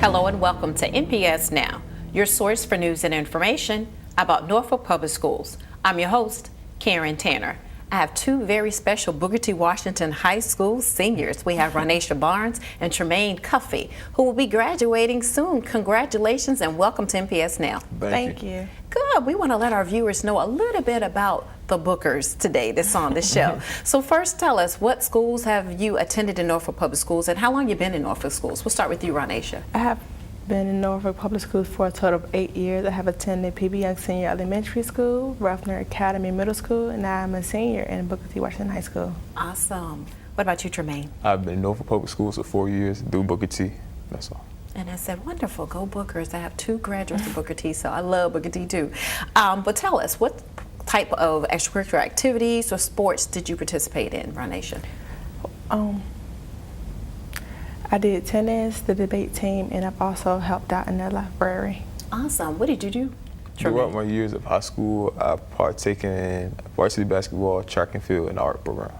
Hello and welcome to NPS Now, your source for news and information about Norfolk Public Schools. I'm your host, Karen Tanner. I have two very special Booker T. Washington High School seniors. We have Ronaisha Barnes and Tremaine Cuffey, who will be graduating soon. Congratulations and welcome to NPS Now. Thank you. Good. We want to let our viewers know a little bit about the Bookers today that's on the show. So first, tell us, what schools have you attended in Norfolk Public Schools and how long you been in Norfolk Schools? We'll start with you, Ronaisha. I have been in Norfolk Public Schools for a total of 8 years. I have attended PB Young Senior Elementary School, Ruffner Academy Middle School, and now I'm a senior in Booker T. Washington High School. Awesome. What about you, Tremaine? I've been in Norfolk Public Schools for 4 years, through Booker T. That's all. And I said, wonderful, go Bookers. I have two graduates of Booker T, so I love Booker T too. But tell us, what type of extracurricular activities or sports did you participate in, Ronaisha? I did tennis, the debate team, and I've also helped out in the library. Awesome. What did you do, Tremaine? Throughout my years of high school, I've partaken in varsity basketball, track and field, and art program.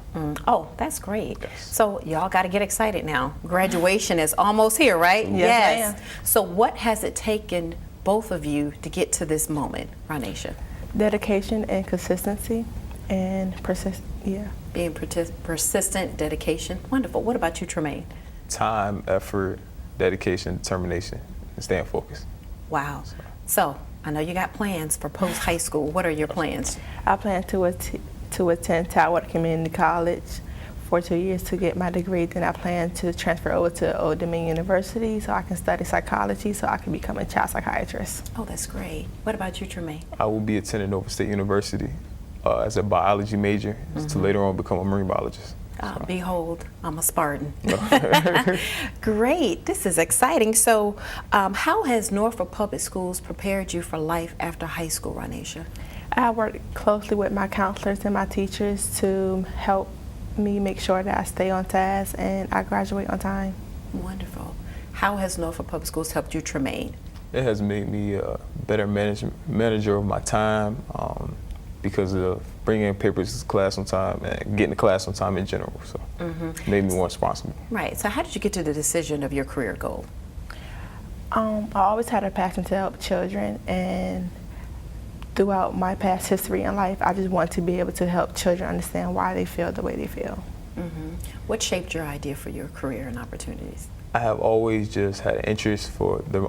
Oh, that's great. Yes. So y'all got to get excited now. Graduation is almost here, right? Yes, ma'am. So what has it taken both of you to get to this moment, Ronaisha? Dedication and consistency and Being persistent, dedication. Wonderful. What about you, Tremaine? Time, effort, dedication, determination, and staying focused. Wow. So I know you got plans for post-high school. What are your plans? I plan to attend Talbot Community College for 2 years to get my degree. Then I plan to transfer over to Old Dominion University so I can study psychology so I can become a child psychiatrist. Oh, that's great. What about you, Tremaine? I will be attending Norfolk State University as a biology major to later on become a marine biologist. Behold, I'm a Spartan. Great. This is exciting. So how has Norfolk Public Schools prepared you for life after high school, Ronaisha? I work closely with my counselors and my teachers to help me make sure that I stay on task and I graduate on time. Wonderful. How has Norfolk Public Schools helped you, Tremaine? It has made me a better manager of my time because of bringing papers to class on time and getting to class on time in general. So it made me more responsible. Right. So how did you get to the decision of your career goal? I always had a passion to help children, and throughout my past history in life, I just want to be able to help children understand why they feel the way they feel. What shaped your idea for your career and opportunities? I have always just had an interest for the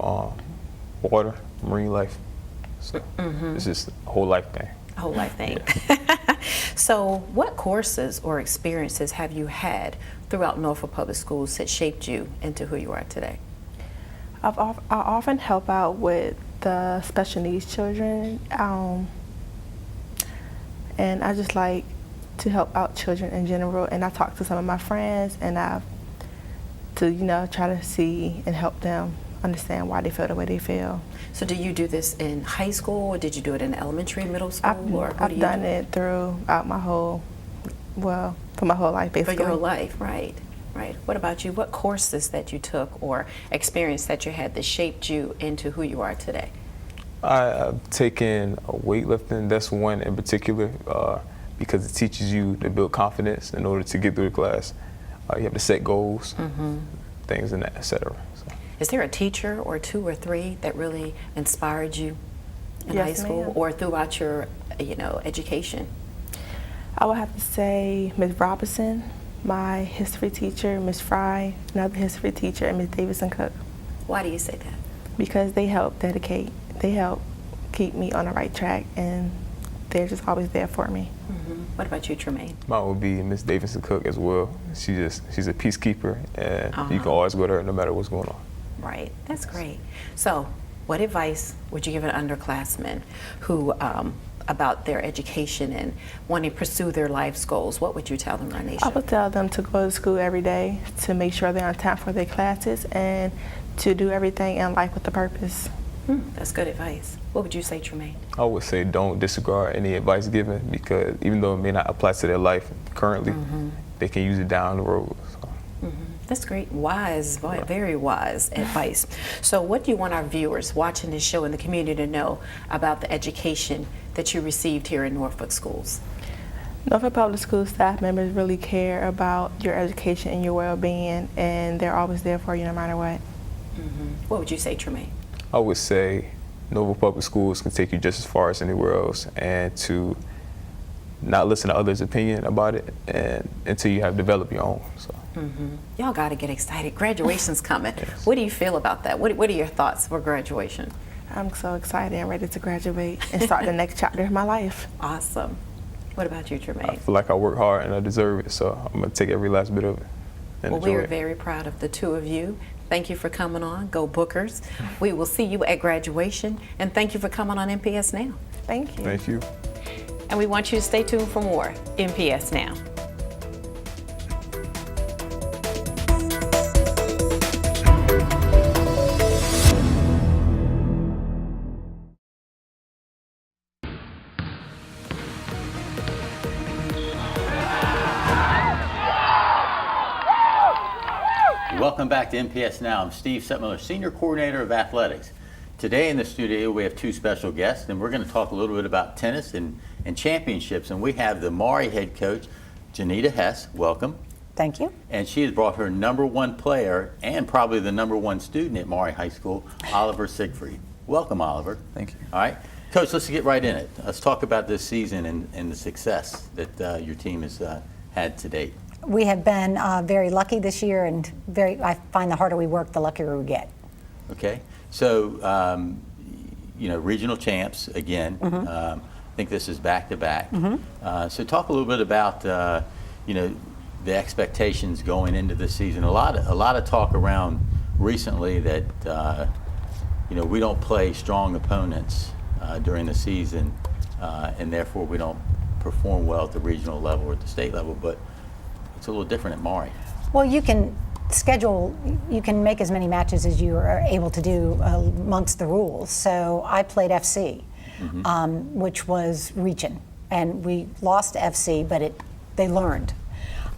water, marine life. So it's just a whole life thing. A whole life thing. So what courses or experiences have you had throughout Norfolk Public Schools that shaped you into who you are today? I often help out with the special needs children, and I just like to help out children in general, and I talk to some of my friends and try to see and help them understand why they feel the way they feel. So do you do this in high school, or did you do it in elementary, middle school? I've done it throughout my whole, for my whole life basically. For your whole life, right. Right. What about you? What courses that you took or experience that you had that shaped you into who you are today? I've taken weightlifting. That's one in particular because it teaches you to build confidence in order to get through the class. You have to set goals, things and that, etc. So. Is there a teacher or two or three that really inspired you in high school or throughout your, education? I would have to say Ms. Robinson, my history teacher, Ms. Fry, another history teacher, and Ms. Davidson Cook. Why do you say that? Because they help keep me on the right track, and they're just always there for me. What about you, Tremaine? Mine would be Ms. Davidson Cook as well. She's a peacekeeper, and you can always go to her no matter what's going on. Right, that's great. So, what advice would you give an underclassman who, about their education and wanting to pursue their life's goals? What would you tell them, Ronaisha? I would tell them to go to school every day, to make sure they're on time for their classes, and to do everything in life with a purpose. That's good advice. What would you say, Tremaine? I would say don't disregard any advice given, because even though it may not apply to their life currently, they can use it down the road. So. That's great, wise, very wise advice. So what do you want our viewers watching this show in the community to know about the education that you received here in Norfolk Schools? Norfolk Public Schools staff members really care about your education and your well-being, and they're always there for you no matter what. What would you say, Tremaine? I would say Norfolk Public Schools can take you just as far as anywhere else, and to not listen to others' opinion about it and until you have developed your own. So. Y'all got to get excited. Graduation's coming. Yes. What do you feel about that? What are your thoughts for graduation? I'm so excited and ready to graduate and start the next chapter of my life. Awesome. What about you, I Tremaine? feel like I work hard and I deserve it, so I'm going to take every last bit of it and Well, we enjoy are it. very proud of the two of you. Thank you for coming on. Go Bookers. We will see you at graduation, and thank you for coming on NPS Now. Thank you. Thank you. And we want you to stay tuned for more NPS Now. Welcome back to NPS Now. I'm Steve Setmiller, Senior Coordinator of Athletics. Today in the studio we have two special guests, and we're going to talk a little bit about tennis and championships. And we have the Maury head coach, Janita Hess. Welcome. Thank you. And she has brought her #1 player and probably the #1 student at Maury High School, Oliver Siegfried. Welcome, Oliver. Thank you. All right. Coach, let's get right in it. Let's talk about this season and the success that your team has had to date. We have been very lucky this year, and I find the harder we work, the luckier we get. Okay. So, regional champs again. I think this is back-to-back. So talk a little bit about, the expectations going into the season. A lot of talk around recently that, we don't play strong opponents during the season, and therefore we don't perform well at the regional level or at the state level, but it's a little different at Maury. Well, you can make as many matches as you are able to do amongst the rules. So I played FC, which was region, and we lost to FC, but they learned.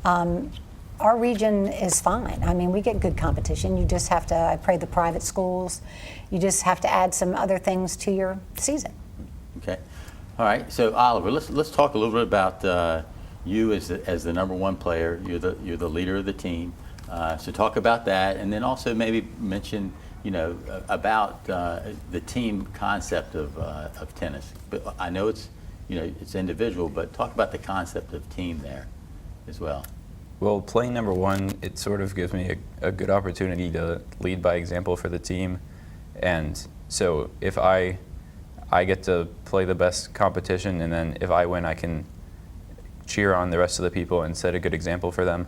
Our region is fine. I mean, we get good competition. You just have to, I played the private schools, you just have to add some other things to your season. Okay. All right. So Oliver, let's talk a little bit about you as the #1 player. You're the leader of the team. So talk about that, and then also maybe mention about the team concept of tennis. But I know it's it's individual, but talk about the concept of team there as well. Well, playing #1, it sort of gives me a good opportunity to lead by example for the team. And so if I get to play the best competition, and then if I win, I can cheer on the rest of the people and set a good example for them.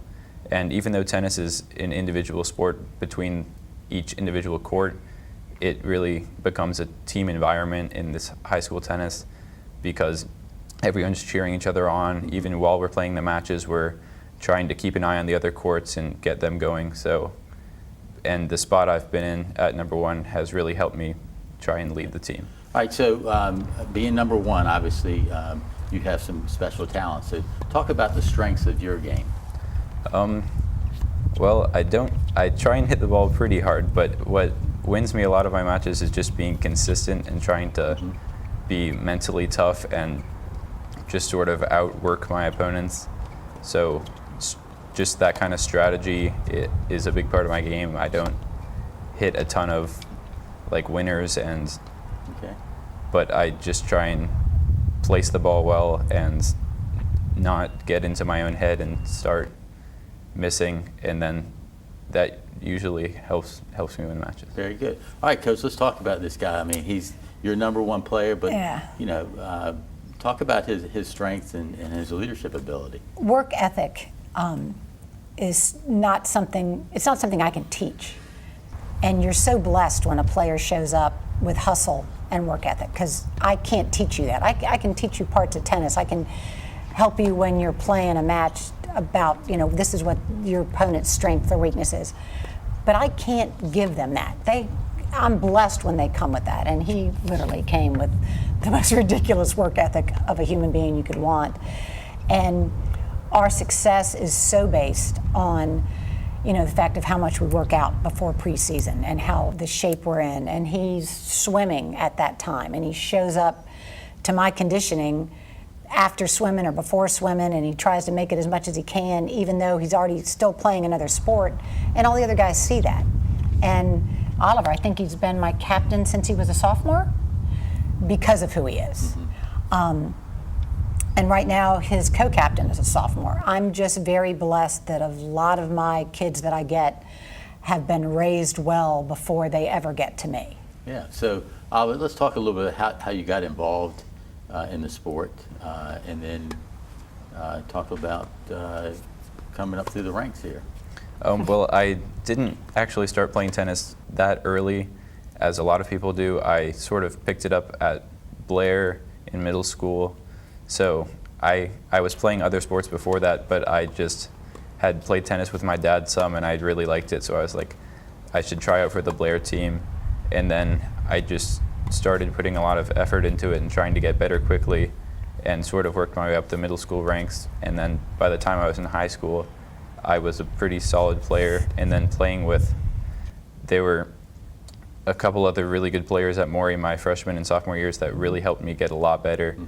And even though tennis is an individual sport between each individual court, it really becomes a team environment in this high school tennis because everyone's cheering each other on. Even while we're playing the matches, we're trying to keep an eye on the other courts and get them going. So, and the spot I've been in at #1 has really helped me try and lead the team. All right. So being #1, obviously you have some special talents. So talk about the strengths of your game. Well, I try and hit the ball pretty hard, but what wins me a lot of my matches is just being consistent and trying to be mentally tough and just sort of outwork my opponents. So just that kind of strategy is a big part of my game. I don't hit a ton of winners, but I just try and place the ball well and not get into my own head and start missing, and then that usually helps me win matches. Very good. All right, Coach, let's talk about this guy. I mean, he's your #1 player, but talk about his strengths and his leadership ability. Work ethic is not something I can teach. And you're so blessed when a player shows up with hustle and work ethic, because I can't teach you that. I can teach you parts of tennis. I can help you when you're playing a match about, this is what your opponent's strength or weakness is. But I can't give them that. I'm blessed when they come with that. And he literally came with the most ridiculous work ethic of a human being you could want. And our success is so based on the fact of how much we work out before preseason and how the shape we're in. And he's swimming at that time, and he shows up to my conditioning after swimming or before swimming, and he tries to make it as much as he can, even though he's already still playing another sport, and all the other guys see that. And Oliver, I think he's been my captain since he was a sophomore because of who he is. And right now, his co-captain is a sophomore. I'm just very blessed that a lot of my kids that I get have been raised well before they ever get to me. Yeah, so let's talk a little bit about how you got involved in the sport, and then talk about coming up through the ranks here. Well, I didn't actually start playing tennis that early, as a lot of people do. I sort of picked it up at Blair in middle school. So I was playing other sports before that, but I just had played tennis with my dad some, and I really liked it. So I was like, I should try out for the Blair team. And then I just started putting a lot of effort into it and trying to get better quickly, and sort of worked my way up the middle school ranks. And then by the time I was in high school, I was a pretty solid player. And then playing with, there were a couple other really good players at Maury my freshman and sophomore years that really helped me get a lot better.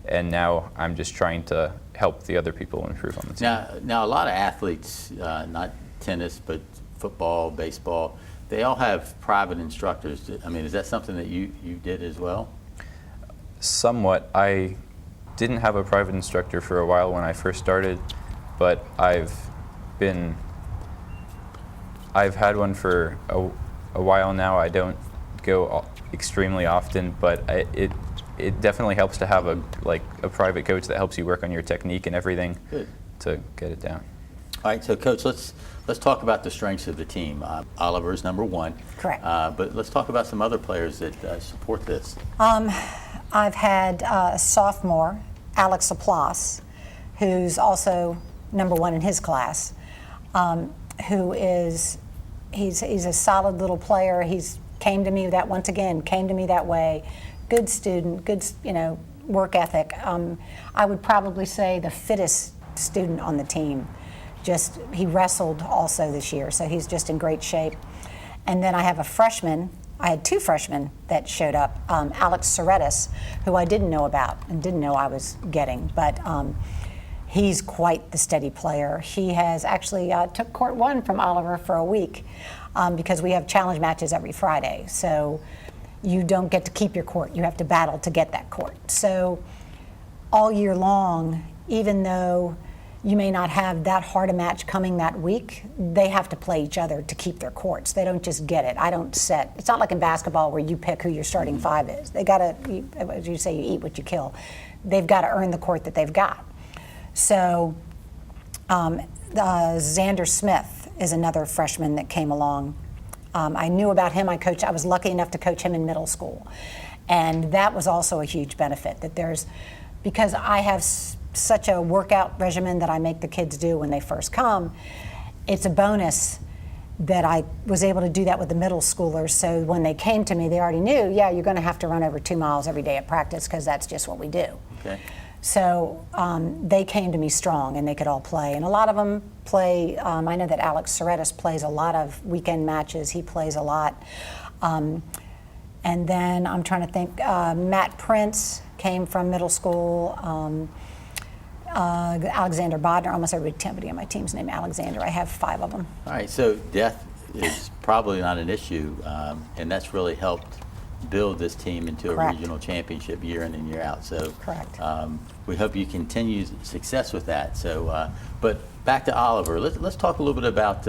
And now I'm just trying to help the other people improve on the team. Now a lot of athletes, not tennis, but football, baseball, they all have private instructors. I mean, is that something that you did as well? Somewhat. I didn't have a private instructor for a while when I first started, but I've had one for a while now. I don't go extremely often, but it definitely helps to have a private coach that helps you work on your technique and everything. Good. To get it down. All right, so Coach, let's talk about the strengths of the team. Oliver's number one. Correct. But let's talk about some other players that support this. I've had a sophomore, Alex Laplace, who's also number one in his class, he's a solid little player. He's came to me that way. Good student, good work ethic. I would probably say the fittest student on the team. He wrestled also this year, so he's just in great shape. And then I have a freshman. I had two freshmen that showed up. Alex Soretis, who I didn't know about and didn't know I was getting, but he's quite the steady player. He has actually took court one from Oliver for a week because we have challenge matches every Friday. So you don't get to keep your court. You have to battle to get that court. So all year long, even though you may not have that hard a match coming that week, they have to play each other to keep their courts. They don't just get it. I don't set. It's not like in basketball where you pick who your starting five is. They got to, as you say, you eat what you kill. They've got to earn the court that they've got. So Xander Smith is another freshman that came along. I knew about him. I was lucky enough to coach him in middle school. And that was also a huge benefit, because I have such a workout regimen that I make the kids do when they first come. It's a bonus that I was able to do that with the middle schoolers. So when they came to me, they already knew, yeah, you're going to have to run over 2 miles every day at practice because that's just what we do. Okay. So they came to me strong, and they could all play. And a lot of them play. I know that Alex Soretis plays a lot of weekend matches. He plays a lot. And then I'm trying to think. Matt Prince came from middle school. Alexander Bodner, almost everybody on my team's named Alexander. I have 5 of them. All right, so death is probably not an issue, and that's really helped build this team into a Correct. regional championship year in and year out. So Correct. We hope you continue success with that. So, but back to Oliver. Let's talk a little bit about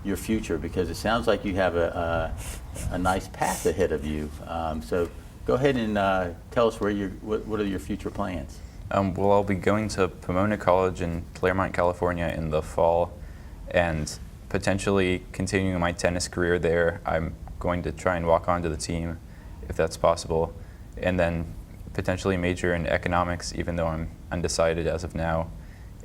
your future, because it sounds like you have a nice path ahead of you. So go ahead and tell us what are your future plans? Well, I'll be going to Pomona College in Claremont, California in the fall, and potentially continuing my tennis career there. I'm going to try and walk onto the team if that's possible, and then potentially major in economics, even though I'm undecided as of now.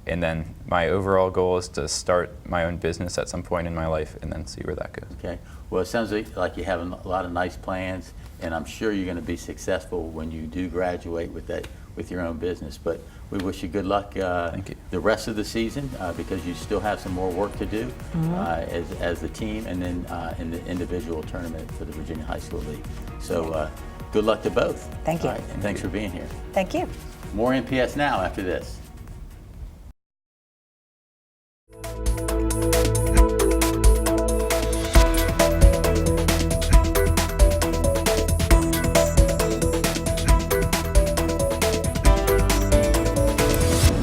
And then my overall goal is to start my own business at some point in my life and then see where that goes. Okay. Well, it sounds like you have a lot of nice plans, and I'm sure you're going to be successful when you do graduate with your own business. But we wish you good luck Thank you. the rest of the season, because you still have some more work to do as the team, and then in the individual tournament for the Virginia High School League. So good luck to both. Thank you. All right, and thanks for being here. Thank you. More NPS Now after this.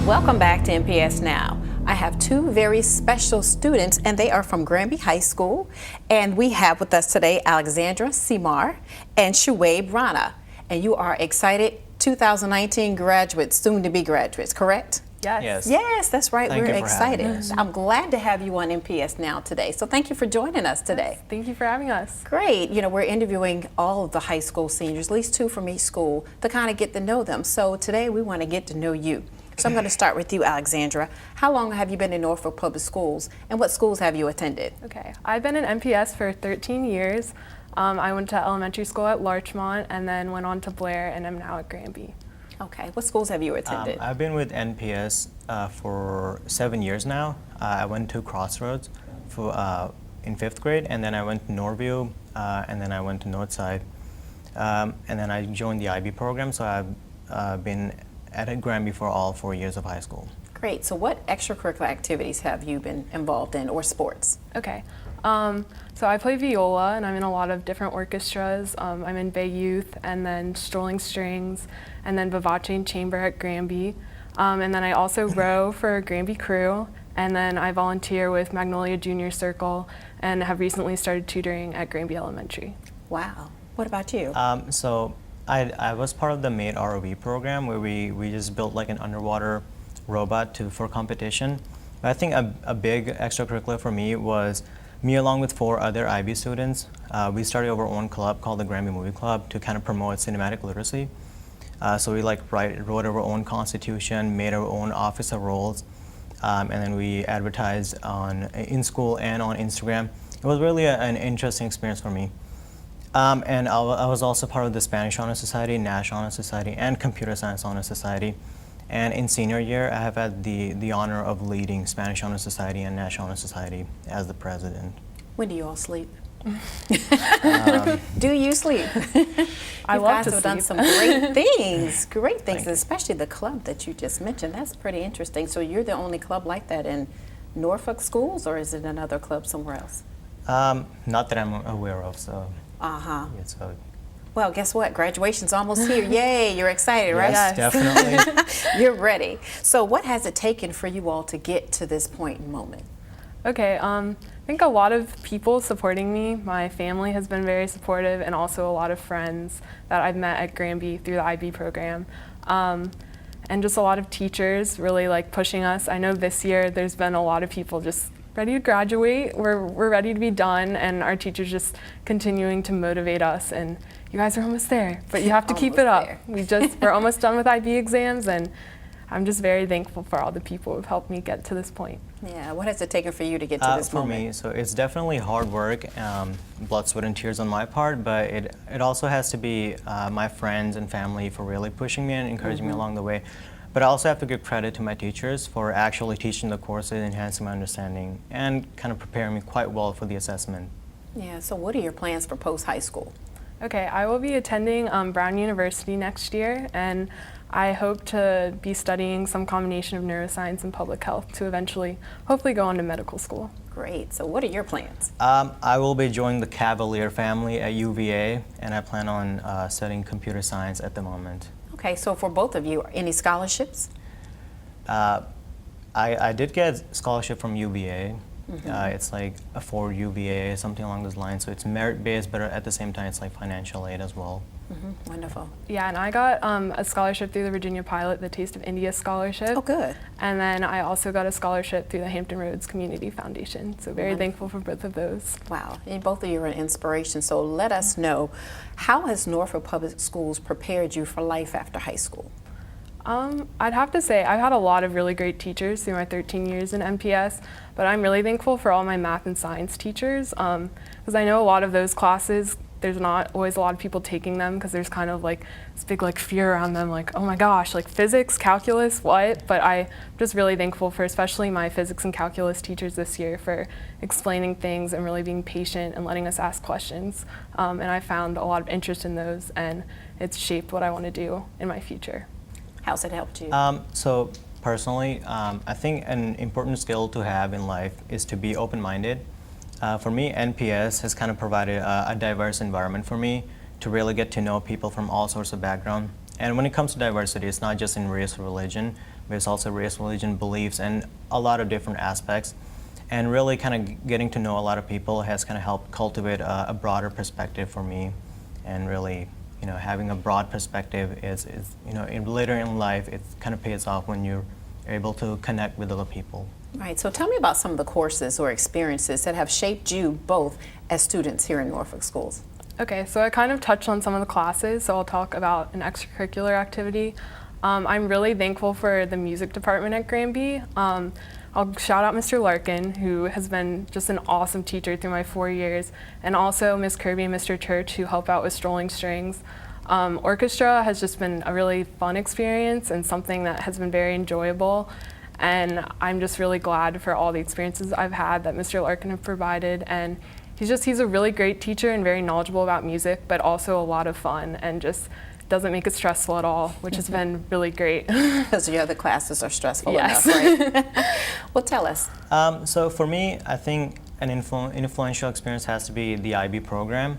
Welcome back to NPS Now. I have two very special students, and they are from Granby High School. And we have with us today Alexandra Simar and Shuaib Rana. And you are excited 2019 graduates, soon to be graduates, correct? Yes. Yes, that's right. Thank We're you for having excited. us. I'm glad to have you on NPS Now today. So thank you for joining us today. Thank you for having us. Great. You know, we're interviewing all of the high school seniors, at least two from each school, to kind of get to know them. So today we want to get to know you. So I'm going to start with you, Alexandra. How long have you been in Norfolk Public Schools, and what schools have you attended? Okay, I've been in NPS for 13 years. I went to elementary school at Larchmont and then went on to Blair and am now at Granby. Okay, what schools have you attended? I've been with NPS for 7 years now. I went to Crossroads in 5th grade, and then I went to Norview, and then I went to Northside. And then I joined the IB program, so I've been at Granby for all 4 years of high school. Great. So what extracurricular activities have you been involved in, or sports? Okay, so I play viola and I'm in a lot of different orchestras. I'm in Bay Youth and then Strolling Strings and then Vivace and Chamber at Granby. And then I also row for Granby Crew, and then I volunteer with Magnolia Junior Circle and have recently started tutoring at Granby Elementary. Wow. What about you? So I was part of the MAID ROV program, where we just built like an underwater robot for competition. But I think a big extracurricular for me was me along with 4 other IB students. We started our own club called the Granby Movie Club to kind of promote cinematic literacy. So we wrote our own constitution, made our own officer roles, and then we advertised in school and on Instagram. It was really an interesting experience for me. And I was also part of the Spanish Honor Society, National Honor Society, and Computer Science Honor Society. And in senior year, I have had the honor of leading Spanish Honor Society and National Honor Society as the president. When do you all sleep? Do you sleep? I You love guys to have done sleep. some great things, great things, Thank you. especially the club that you just mentioned. That's pretty interesting. So you're the only club like that in Norfolk schools, or is it another club somewhere else? Not that I'm aware of, so. Uh-huh. Yeah, so Well, guess what? Graduation's almost here. Yay, you're excited, right? yes, definitely. You're ready. So what has it taken for you all to get to this point and moment? Okay, I think a lot of people supporting me. My family has been very supportive, and also a lot of friends that I've met at Granby through the IB program. And just a lot of teachers really like pushing us. I know this year there's been a lot of people just ready to graduate. We're ready to be done, and our teachers just continuing to motivate us. And you guys are almost there, but you have to keep it up. Almost there. We're almost done with IB exams, and I'm just very thankful for all the people who've helped me get to this point. Yeah, what has it taken for you to get to this For moment? me, so it's definitely hard work, blood, sweat, and tears on my part, but it also has to be my friends and family for really pushing me and encouraging me along the way. But I also have to give credit to my teachers for actually teaching the courses, enhancing my understanding, and kind of preparing me quite well for the assessment. Yeah, so what are your plans for post-high school? Okay, I will be attending Brown University next year, and I hope to be studying some combination of neuroscience and public health to eventually, hopefully, go on to medical school. Great. So what are your plans? I will be joining the Cavalier family at UVA, and I plan on studying computer science at the moment. Okay, so for both of you, any scholarships? I did get scholarship from UVA. It's like a 4 UVA, something along those lines. So it's merit-based, but at the same time, it's like financial aid as well. Wonderful. Yeah, and I got a scholarship through the Virginia Pilot, the Taste of India scholarship. Oh, good. And then I also got a scholarship through the Hampton Roads Community Foundation. So very thankful for both of those. Wow, and both of you are an inspiration. So let us know, how has Norfolk Public Schools prepared you for life after high school? I'd have to say I've had a lot of really great teachers through my 13 years in NPS, but I'm really thankful for all my math and science teachers, because I know a lot of those classes, there's not always a lot of people taking them because there's kind of like this big like fear around them, like, oh my gosh, like physics, calculus, what? But I'm just really thankful for especially my physics and calculus teachers this year for explaining things and really being patient and letting us ask questions. And I found a lot of interest in those, and it's shaped what I want to do in my future. How's it helped you? So personally, I think an important skill to have in life is to be open-minded. For me, NPS has kind of provided a diverse environment for me to really get to know people from all sorts of background. And when it comes to diversity, it's not just in race or religion, but it's also race, religion, beliefs, and a lot of different aspects. And really kind of getting to know a lot of people has kind of helped cultivate a broader perspective for me. And really, having a broad perspective is later in life, it kind of pays off when you're able to connect with other people. Right, so tell me about some of the courses or experiences that have shaped you both as students here in Norfolk Schools. Okay, so I kind of touched on some of the classes, so I'll talk about an extracurricular activity. I'm really thankful for the music department at Granby. I'll shout out Mr. Larkin, who has been just an awesome teacher through my 4 years, and also Ms. Kirby and Mr. Church, who help out with Strolling Strings. Orchestra has just been a really fun experience and something that has been very enjoyable. And I'm just really glad for all the experiences I've had that Mr. Larkin has provided. And he's a really great teacher and very knowledgeable about music, but also a lot of fun and just doesn't make it stressful at all, which has been really great. Because your other classes are stressful Yes. enough, right? Well, tell us. So for me, I think an influential experience has to be the IB program,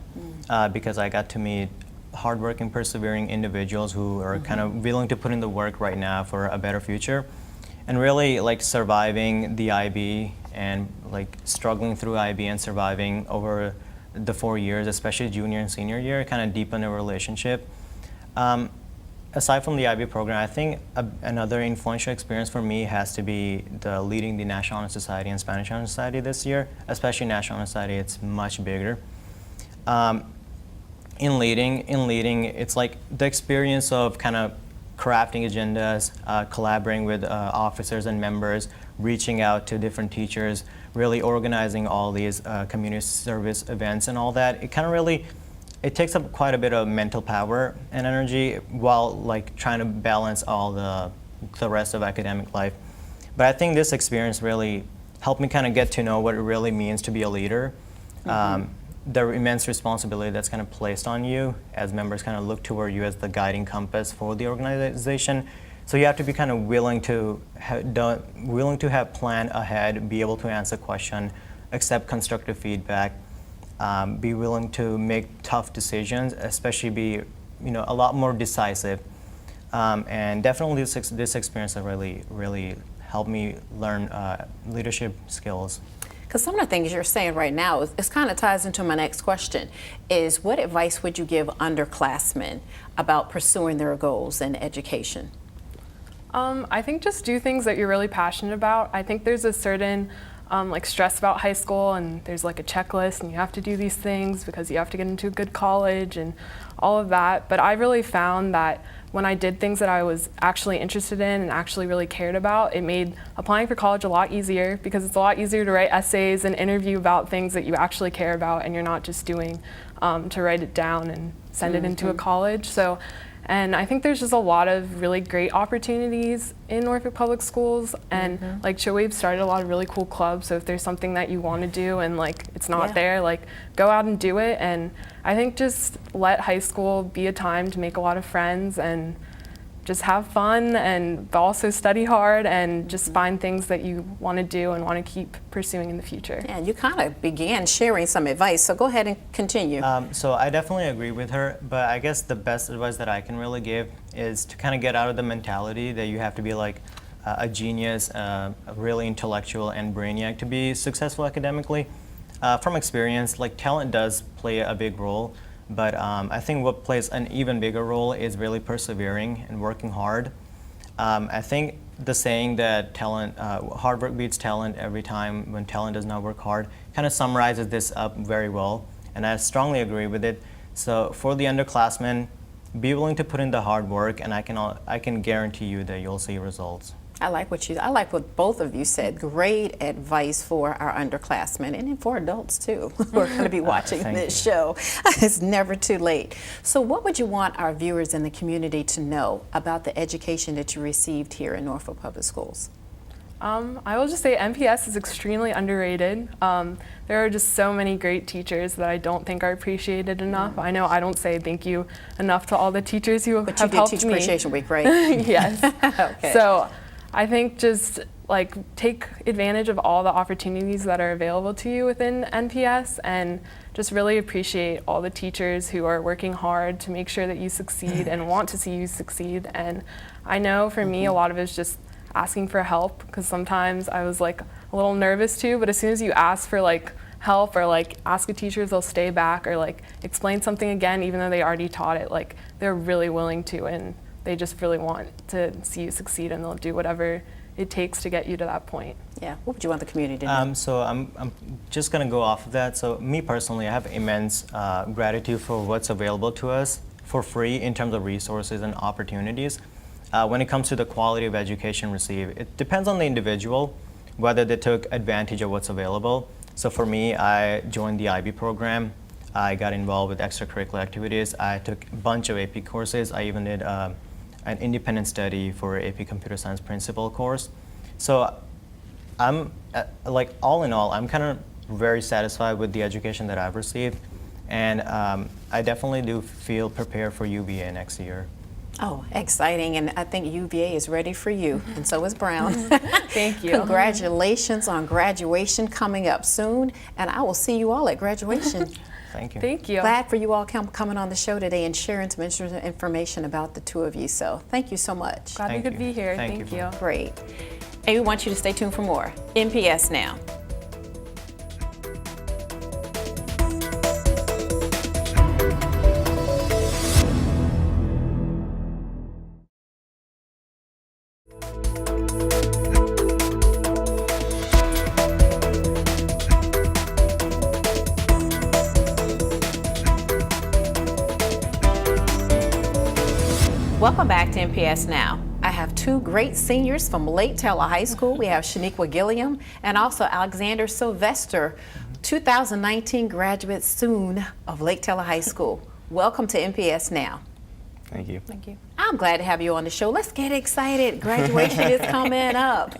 because I got to meet hardworking, persevering individuals who are kind of willing to put in the work right now for a better future. And really like surviving the IB and like struggling through IB and surviving over the 4 years, especially junior and senior year, kind of deepen a relationship. Aside from the IB program, I think another influential experience for me has to be leading the National Honor Society and Spanish Honor Society this year, especially National Honor Society. It's much bigger. In leading, it's like the experience of kind of crafting agendas, collaborating with officers and members, reaching out to different teachers, really organizing all these community service events and all that. It kind of really, it takes up quite a bit of mental power and energy while like trying to balance all the rest of academic life. But I think this experience really helped me kind of get to know what it really means to be a leader. The immense responsibility that's kind of placed on you as members kind of look toward you as the guiding compass for the organization. So you have to be kind of willing to have plan ahead, be able to answer question, accept constructive feedback, be willing to make tough decisions, especially be a lot more decisive. And definitely this experience has really helped me learn leadership skills. Because some of the things you're saying right now, it kind of ties into my next question, is what advice would you give underclassmen about pursuing their goals in education? I think just do things that you're really passionate about. I think there's a certain like stress about high school, and there's like a checklist and you have to do these things because you have to get into a good college and all of that. But I really found that when I did things that I was actually interested in and actually really cared about, it made applying for college a lot easier, because it's a lot easier to write essays and interview about things that you actually care about, and you're not just doing to write it down and send it into a college. So, and I think there's just a lot of really great opportunities in Norfolk Public Schools, and like Showwave started a lot of really cool clubs. So if there's something that you want to do and like it's not there, like go out and do it. And I think just let high school be a time to make a lot of friends and just have fun, and also study hard and just find things that you want to do and want to keep pursuing in the future. And you kind of began sharing some advice, so go ahead and continue. So I definitely agree with her, but I guess the best advice that I can really give is to kind of get out of the mentality that you have to be like a genius, a really intellectual and brainiac to be successful academically. From experience, like talent does play a big role, but I think what plays an even bigger role is really persevering and working hard. I think the saying that hard work beats talent every time when talent does not work hard kind of summarizes this up very well, and I strongly agree with it. So for the underclassmen, be willing to put in the hard work, and I can guarantee you that you'll see results. I like what both of you said. Great advice for our underclassmen, and for adults too, who are going to be watching this show. It's never too late. So what would you want our viewers in the community to know about the education that you received here in Norfolk Public Schools? I will just say NPS is extremely underrated. There are just so many great teachers that I don't think are appreciated enough. I know I don't say thank you enough to all the teachers who have helped me. But you did Teacher Appreciation Week, right? Yes. Okay. So I think just like take advantage of all the opportunities that are available to you within NPS, and just really appreciate all the teachers who are working hard to make sure that you succeed and want to see you succeed. And I know for me, a lot of it is just asking for help, because sometimes I was like a little nervous too, but as soon as you ask for like help or like ask the teachers, they'll stay back or like explain something again, even though they already taught it. Like they're really willing to, and they just really want to see you succeed, and they'll do whatever it takes to get you to that point. Yeah. What would you want the community to know? So I'm just going to go off of that. So me personally, I have immense gratitude for what's available to us for free in terms of resources and opportunities. When it comes to the quality of education received, it depends on the individual, whether they took advantage of what's available. So for me, I joined the IB program. I got involved with extracurricular activities. I took a bunch of AP courses. I even did an independent study for AP Computer Science Principal course. So I'm, like, all in all, I'm kind of very satisfied with the education that I've received. And I definitely do feel prepared for UVA next year. Oh, exciting. And I think UVA is ready for you, and so is Brown. Thank you. Congratulations on graduation coming up soon, and I will see you all at graduation. Thank you. Thank you. Glad for you all coming on the show today and sharing some interesting information about the two of you. So thank you so much. Glad we Thank could you. be here. Thank Thank you. you. Great. And we want you to stay tuned for more. NPS Now. Welcome back to NPS Now. I have two great seniors from Lake Taylor High School. We have Shaniqua Gilliam and also Alexander Sylvester, 2019 graduates soon of Lake Taylor High School. Welcome to NPS Now. Thank you. Thank you. I'm glad to have you on the show. Let's get excited. Graduation is coming up.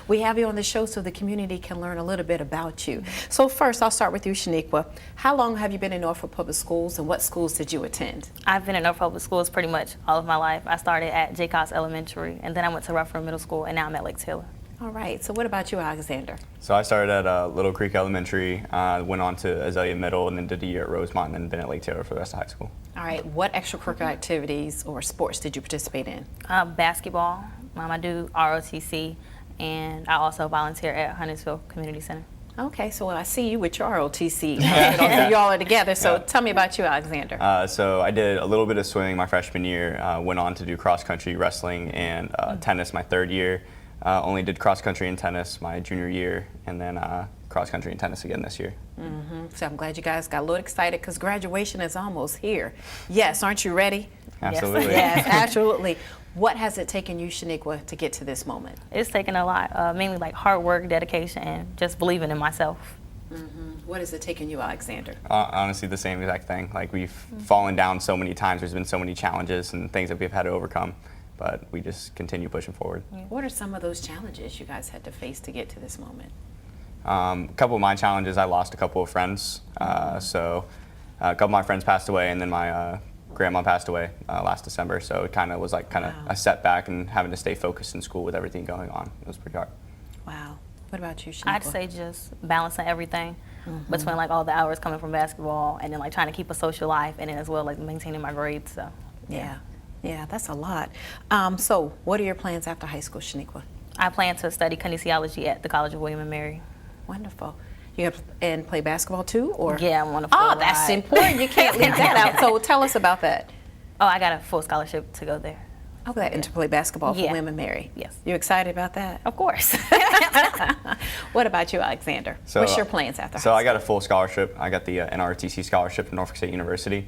We have you on the show so the community can learn a little bit about you. So first, I'll start with you, Shaniqua. How long have you been in Norfolk Public Schools, and what schools did you attend? I've been in Norfolk Public Schools pretty much all of my life. I started at Jaycox Elementary, and then I went to Rufford Middle School, and now I'm at Lake Taylor. All right. So what about you, Alexander? So I started at Little Creek Elementary, went on to Azalea Middle, and then did a year at Rosemont, and then been at Lake Taylor for the rest of high school. All right. What extracurricular activities or sports did you participate in? Basketball. I do ROTC, and I also volunteer at Huntersville Community Center. Okay, so I see you with your ROTC. You all are together. So tell me about you, Alexander. So I did a little bit of swimming my freshman year, went on to do cross country, wrestling, and tennis my third year. Only did cross country and tennis my junior year, and then cross country and tennis again this year. So I'm glad you guys got a little excited because graduation is almost here. Yes, aren't you ready? Absolutely. Yes, absolutely. What has it taken you, Shaniqua, to get to this moment? It's taken a lot, mainly like hard work, dedication, and just believing in myself. What has it taken you, Alexander? Honestly, the same exact thing. Like, we've fallen down so many times. There's been so many challenges and things that we've had to overcome, but we just continue pushing forward. What are some of those challenges you guys had to face to get to this moment? A couple of my challenges, I lost a couple of friends. So a couple of my friends passed away, and then my grandma passed away last December. So it kind of was like a setback, and having to stay focused in school with everything going on. It was pretty hard. Wow. What about you, Shaniqua? I'd say just balancing everything between like all the hours coming from basketball, and then like trying to keep a social life, and then as well like maintaining my grades. So Yeah, that's a lot. So what are your plans after high school, Shaniqua? I plan to study kinesiology at the College of William and Mary. Wonderful. You have and play basketball too, or? Yeah, I'm on a full Oh, that's ride. important. You can't leave that out. So tell us about that. Oh, I got a full scholarship to go there. Okay, and to play basketball for Yeah. William and Mary. Yes. You excited about that? Of course. What about you, Alexander? So, What's your plans after So high I got a full scholarship. I got the NRTC scholarship at Norfolk State University.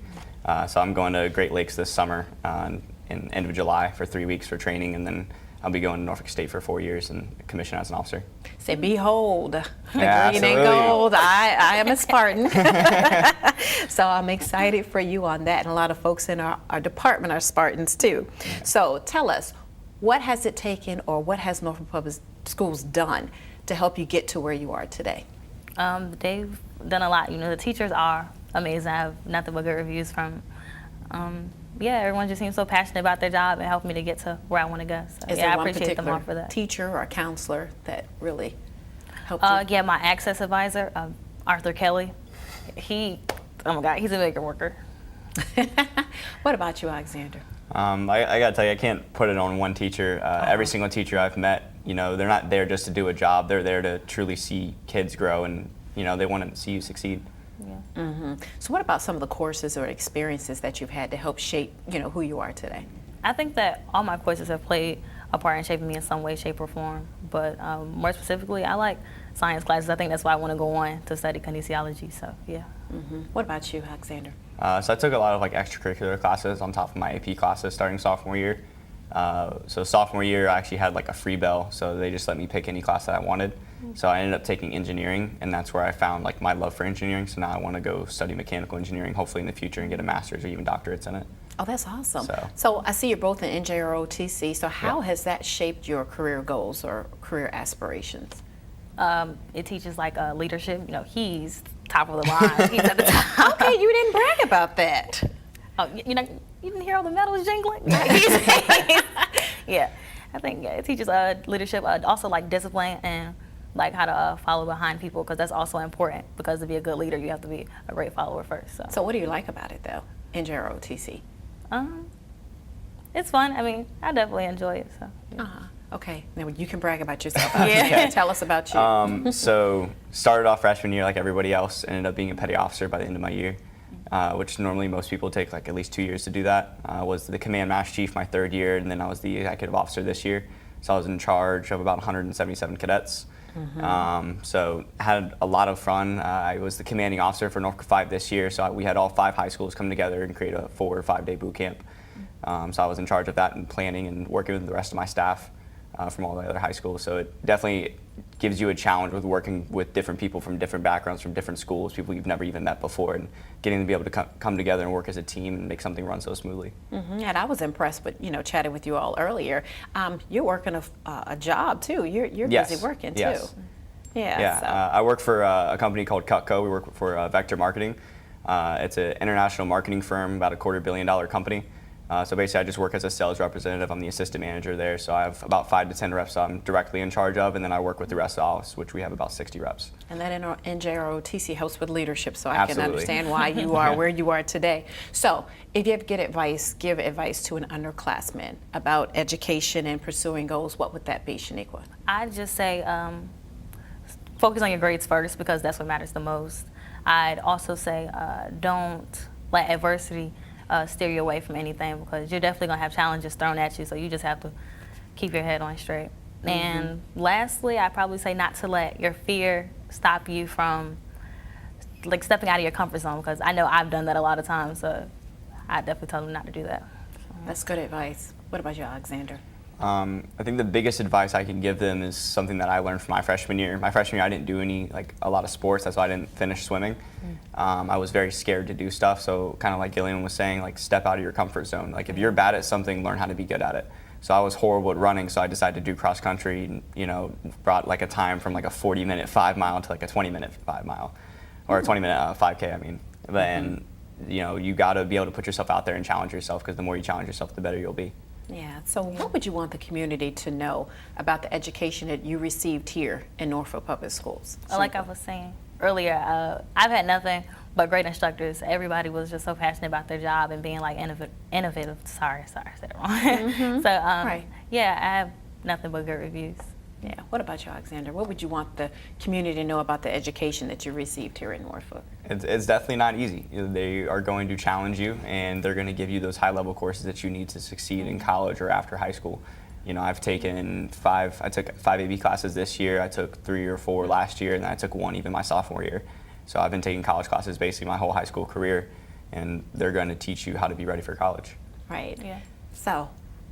So I'm going to Great Lakes this summer in end of July for 3 weeks for training, and then I'll be going to Norfolk State for 4 years and commission as an officer. Say, behold, the Yeah, green and absolutely. gold. I am a Spartan. So I'm excited for you on that. And a lot of folks in our department are Spartans too. So tell us, what has it taken, or what has Norfolk Public Schools done to help you get to where you are today? They've done a lot. You know, the teachers are amazing. I have nothing but good reviews from. Everyone just seems so passionate about their job and helped me to get to where I want to go. So Is I there one appreciate them particular all for that. teacher or counselor that really helped you? My access advisor, Arthur Kelly, Oh my God, he's a bigger worker. What about you, Alexander? I gotta tell you, I can't put it on one teacher. Every single teacher I've met, you know, they're not there just to do a job. They're there to truly see kids grow, and you know, they want to see you succeed. Mm-hmm. So what about some of the courses or experiences that you've had to help shape, you know, who you are today? I think that all my courses have played a part in shaping me in some way, shape, or form. But more specifically, I like science classes. I think that's why I want to go on to study kinesiology. So yeah. Mm-hmm. What about you, Alexander? So I took a lot of like extracurricular classes on top of my AP classes starting sophomore year. So sophomore year, I actually had like a free bell, so they just let me pick any class that I wanted. So I ended up taking engineering, and that's where I found like my love for engineering. So now I want to go study mechanical engineering, hopefully in the future, and get a master's or even doctorates in it. Oh, that's awesome. So- So I see you're both in NJROTC. So how has that shaped your career goals or career aspirations? It teaches like leadership. You know, he's top of the line. He's at the top. Okay, you didn't brag about that. Oh, you know, you didn't hear all the medals jingling? Yeah, I think it teaches leadership, also like discipline and like how to follow behind people, because that's also important, because to be a good leader, you have to be a great follower first. So what do you like about it, though, NJROTC? It's fun. I mean, I definitely enjoy it. So. Yeah. Okay, now you can brag about yourself. Yeah. Tell us about you. So started off freshman year like everybody else, ended up being a petty officer by the end of my year, which normally most people take like at least 2 years to do that. I was the command master chief my third year, and then I was the executive officer this year. So I was in charge of about 177 cadets. So had a lot of fun. I was the commanding officer for Norfolk 5 this year, so we had all 5 high schools come together and create a 4 or 5 day boot camp. So I was in charge of that and planning and working with the rest of my staff from all the other high schools. So it definitely gives you a challenge with working with different people from different backgrounds, from different schools, people you've never even met before, and getting to be able to come together and work as a team and make something run so smoothly. And I was impressed with, you know, chatting with you all earlier. You're working a job too. You're busy working too. Yes. Yeah. So. I work for a company called Cutco. We work for Vector Marketing. It's an international marketing firm, about a $250 million company. So basically, I just work as a sales representative. I'm the assistant manager there. So I have about 5 to 10 reps I'm directly in charge of, and then I work with the rest of the office, which we have about 60 reps. And that NJROTC helps with leadership, so I Absolutely. can understand why you are where you are today. So if you have to give advice to an underclassman about education and pursuing goals, what would that be, Shaniqua? I'd just say focus on your grades first, because that's what matters the most. I'd also say don't let adversity steer you away from anything, because you're definitely going to have challenges thrown at you, so you just have to keep your head on straight. And lastly, I'd probably say not to let your fear stop you from like stepping out of your comfort zone, because I know I've done that a lot of times, so I definitely tell them not to do that. That's good advice. What about you, Alexander? I think the biggest advice I can give them is something that I learned from my freshman year. My freshman year, I didn't do a lot of sports. That's why I didn't finish swimming. I was very scared to do stuff. So kind of like Gillian was saying, like step out of your comfort zone. Like if you're bad at something, learn how to be good at it. So I was horrible at running, so I decided to do cross country. And, you know, brought like a time from like a 40-minute 5 mile to like a 20-minute 5 mile, or a 20-minute 5K. I mean, and you know, you got to be able to put yourself out there and challenge yourself, because the more you challenge yourself, the better you'll be. Yeah, so what would you want the community to know about the education that you received here in Norfolk Public Schools? Like I was saying earlier, I've had nothing but great instructors. Everybody was just so passionate about their job and being like innovative. Sorry, I said it wrong. So yeah, I have nothing but good reviews. Yeah. What about you, Alexander? What would you want the community to know about the education that you received here in Norfolk? It's definitely not easy. They are going to challenge you, and they're going to give you those high-level courses that you need to succeed in college or after high school. You know, I took 5 AP classes this year. I took 3 or 4 last year, and then I took 1 even my sophomore year. So I've been taking college classes basically my whole high school career, and they're going to teach you how to be ready for college. Right. Yeah. So,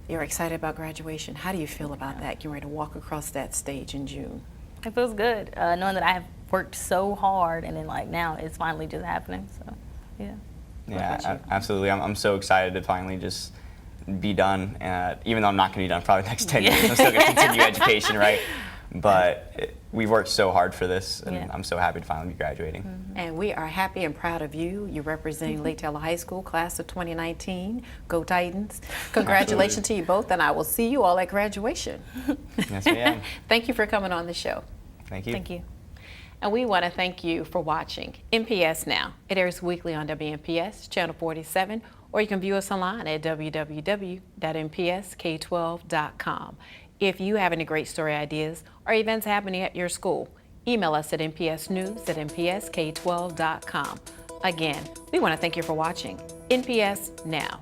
you're excited about graduation. How do you feel about that? You're ready to walk across that stage in June. It feels good, knowing that I have worked so hard, and then like now it's finally just happening. So, yeah. Yeah, absolutely. I'm so excited to finally just be done. Even though I'm not going to be done for probably the next 10 years, I'm still going to continue education, right? But we've worked so hard for this, and I'm so happy to finally be graduating. And we are happy and proud of you. You're representing Lake Taylor High School, class of 2019. Go Titans. Congratulations to you both, and I will see you all at graduation. Yes, ma'am. Thank you for coming on the show. Thank you. Thank you. And we want to thank you for watching NPS Now. It airs weekly on WNPS, Channel 47, or you can view us online at www.npsk12.com. If you have any great story ideas or events happening at your school, email us at npsnews@npsk12.com. Again, we want to thank you for watching NPS Now.